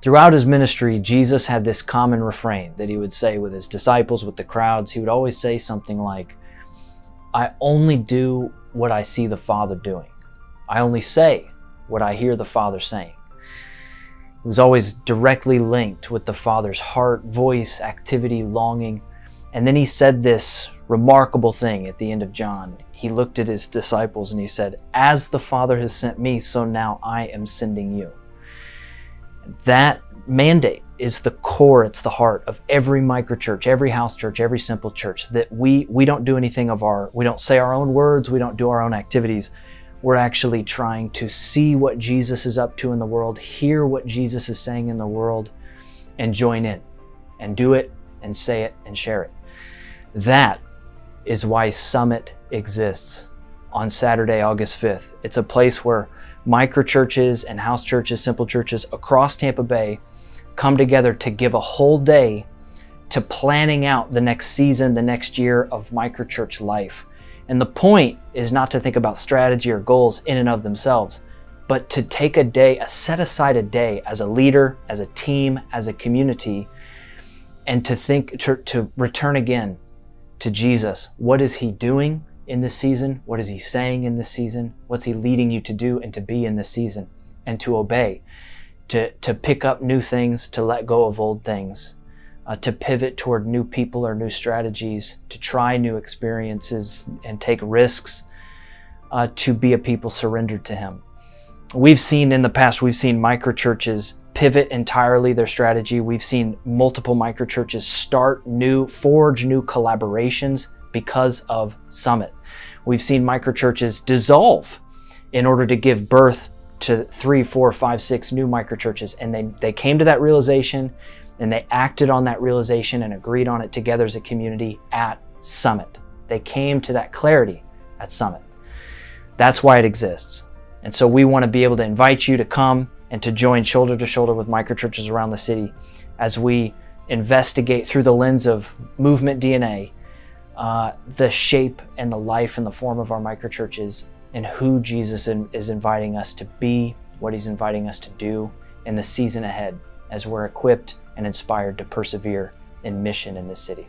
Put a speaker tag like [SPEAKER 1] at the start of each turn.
[SPEAKER 1] Throughout his ministry, Jesus had this common refrain that he would say with his disciples, with the crowds. He would always say something like, I only do what I see the Father doing. I only say what I hear the Father saying. It was always directly linked with the Father's heart, voice, activity, longing. And then he said this remarkable thing at the end of John. He looked at his disciples and he said, as the Father has sent me, so now I am sending you. That mandate is the core, it's the heart of every microchurch, every house church, every simple church, that we don't do anything we don't say our own words, we don't do our own activities. We're actually trying to see what Jesus is up to in the world, hear what Jesus is saying in the world, and join in, and do it, and say it, and share it. That is why Summit exists on Saturday, August 5th. It's a place where microchurches and house churches, simple churches across Tampa Bay come together to give a whole day to planning out the next season, the next year of microchurch life. And the point is not to think about strategy or goals in and of themselves, but to take a day, set aside a day as a leader, as a team, as a community, and to think, to return again to Jesus. What is he doing in this season? What is he saying in this season? What's he leading you to do and to be in this season? And to obey, to pick up new things, to let go of old things, to pivot toward new people or new strategies, to try new experiences and take risks, to be a people surrendered to him. We've seen in the past, we've seen microchurches pivot entirely their strategy. We've seen multiple microchurches forge new collaborations because of Summit. We've seen microchurches dissolve in order to give birth to 3, 4, 5, 6 new microchurches. And they came to that realization and they acted on that realization and agreed on it together as a community at Summit. They came to that clarity at Summit. That's why it exists. And so we want to be able to invite you to come and to join shoulder to shoulder with microchurches around the city as we investigate through the lens of movement DNA the shape and the life and the form of our microchurches and who Jesus is inviting us to be, what he's inviting us to do in the season ahead as we're equipped and inspired to persevere in mission in this city.